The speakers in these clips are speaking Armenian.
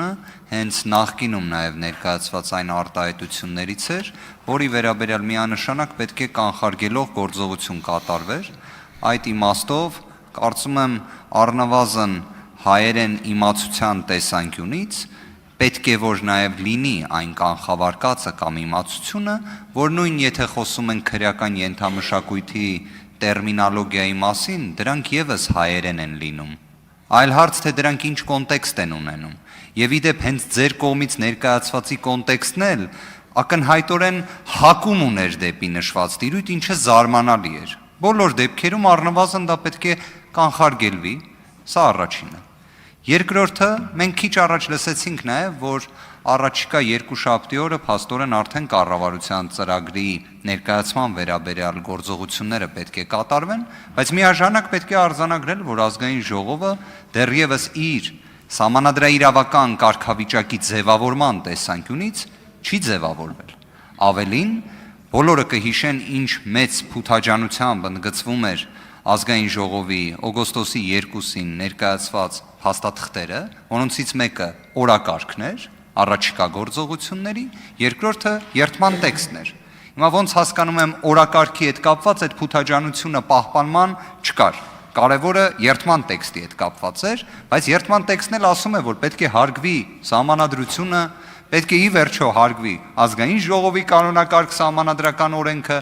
գործողությունը հենց նախկինում նաև ներկայացված այն արտահայտություններից էր, որի վերաբերյալ միանշանակ պետք է կանխարգելող գործողություն կատարվեր, այդ իմաստով կարծում եմ առնվազն հայերեն իմացության տեսանկյունից պետք է որ նաև լինի այն կանխավարկածը կամ իմացությունը, որ նույն եթե խոսում են քրեական ենթամշակույթի տերմինոլոգիայի մասին, դրանք եւս հայերեն են լինում։ Այլ հարց թե դրանք ինչ կոնտեքստ են ունենում։ Եվ իդեպ հենց ձեր կողմից ներկայացվածի կոնտեքստն էլ ակնհայտորեն հակում ուներ դեպի նշված տիրույթ, ինչը զարմանալի էր։ Բոլոր դեպքերում առնվազն դա պետք է կանխարգելվի, սա առաջինը։ Երկրորդը, մենք քիչ առաջ լսեցինք նաև, որ առաջիկա երկուշաբթի օրը փաստորեն արդեն կառավարության ծրագրի ներկայացման վերաբերյալ գործողությունները պետք է կատարվեն, բայց միաժամանակ պետք է արձանագրել, որ ազգային ժողովը դեռևս իր սահմանադրաիրավական կարգավիճակի ձևավորման տեսանկյունից չի ձևավորվել։ Ավելին, բոլորը կհիշեն, ինչ մեծ փութաջանությամբ ընդգծվում էր ազգային ժողովի օգոստոսի 2-ին ներկայացված փաստաթղթերը, որոնցից մեկը օրակարգն էր առաջիկա գործողությունների, երկրորդը երթման տեքստն էր։ Հիմա ոնց հասկանում եմ օրակարգի հետ կապված այդ փութաջանությունը պահպանման չկար։ Կարևորը երթման տեքստի հետ կապված էր, բայց երթման տեքստն էլ ասում է, որ պետք է հարգվի սահմանադրությունը, պետք է ի վերջո հարգվի ազգային ժողովի կանոնակարգ սահմանադրական օրենքը,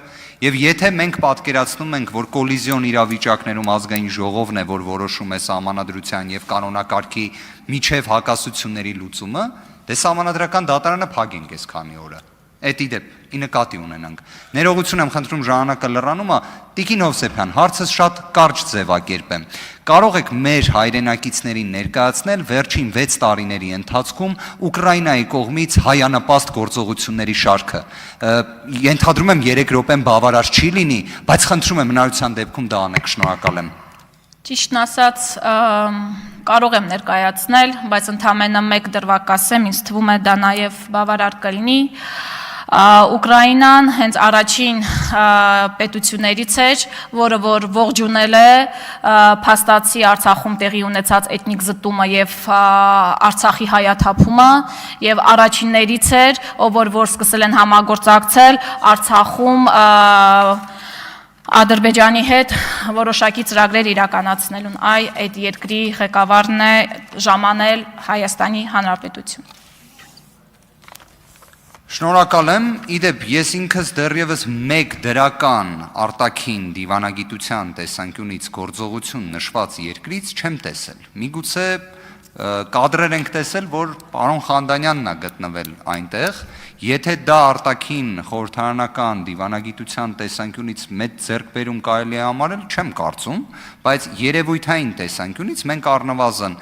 եւ եթե մենք պատկերացնում ենք, որ կոլիզիոն իրավիճակներում ազգային ժողովն է, որ որոշում է սահմանադրության եւ կանոնակարգի միջև հակասությունների լուծումը, դե սահմանադրական դատարանը փակենք այս քանի օրը։ Այդ իդեպ ի նկատի ունենանք։ Ներողություն եմ խնդրում ժամանակը լրանում է, Տիկին Հովսեփյան, հարցս շատ կարճ ձևակերպեմ։ Կարող եք մեր հայրենակիցներին ներկայացնել վերջին 6 տարիների ընթացքում Ուկրաինայի կողմից հայանպաստ գործողությունների շարքը։ Ենթադրում եմ 3 րոպեն բավարար չի լինի, բայց խնդրում եմ հնարավորության դեպքում դա անեք, շնորհակալ եմ։ Ճիշտն ասած, կարող եմ ներկայացնել, բայց ընդամենը մեկ դրվագ կասեմ, ինձ թվում է դա նաև բավարար կլինի։ Ուկրաինան հենց առաջին պետություններից էր, որը որ ողջունել է փաստացի Արցախում տեղի ունեցած էթնիկ զտումը եւ Արցախի հայաթափումը եւ առաջիններից էր, որ սկսել են համագործակցել Արցախում Ադրբեջանի հետ որոշակի ծրագրեր իրականացնելուն։ Այդ երկրի ղեկավարն է ժամանել Հայաստանի Հանրապետություն։ Շնորհակալ եմ, իդեպ ես ինքս դեռևս մեկ դրական արտաքին դիվանագիտության տեսանկյունից գործողություն նշված երկրից չեմ տեսել։ Միգուցե կադրեր ենք տեսել, որ պարոն Խանդանյանն է գտնվել այնտեղ, եթե դա արտաքին խորհրդարանական դիվանագիտության տեսանկյունից մեծ ձեռքբերում կարելի է համարել, չեմ կարծում, բայց երևույթային տեսանկյունից մենք առնվազն,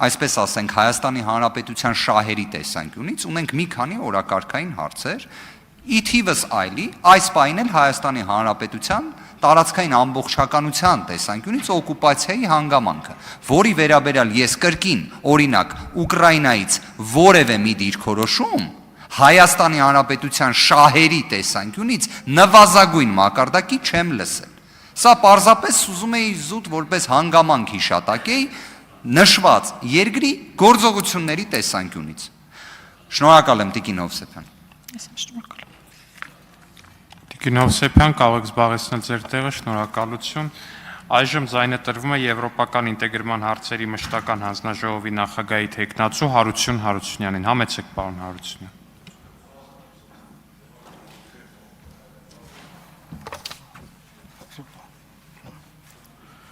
այսպես ասենք, Հայաստանի Հանրապետության շահերի տեսանկյունից ունենք մի քանի օրակարգային հարցեր, ի թիվս այլի, այս պահին էլ Հայաստանի Հանրապետության տարածքային ամբողջականության տեսանկյունից օկուպացիայի հանգամանքը, որի վերաբերյալ ես կրկին, օրինակ, Ուկրաինայից որևէ մի դիրքորոշում Հայաստանի Հանրապետության շահերի տեսանկյունից նվազագույն մակարդակի չեմ լսել։ Սա պարզապես ուզում էի զուտ որպես հանգամանք հիշատակեի նշված երկրի գործողությունների տեսանկյունից։ Շնորհակալ եմ, Տիկին Հովսեփյան։ Ես եմ շնորհակալ։ Տիկին Հովսեփյան, կարող եք զբաղեցնել ձեր տեղը, շնորհակալություն։ Այժմ ձայնը տրվում է Եվրոպական ինտեգրման հարցերի մշտական հանձնաժողովի նախագահի թեկնածու Հարություն Հարությունյանին։ Համեցեք, պարոն Հարությունյան։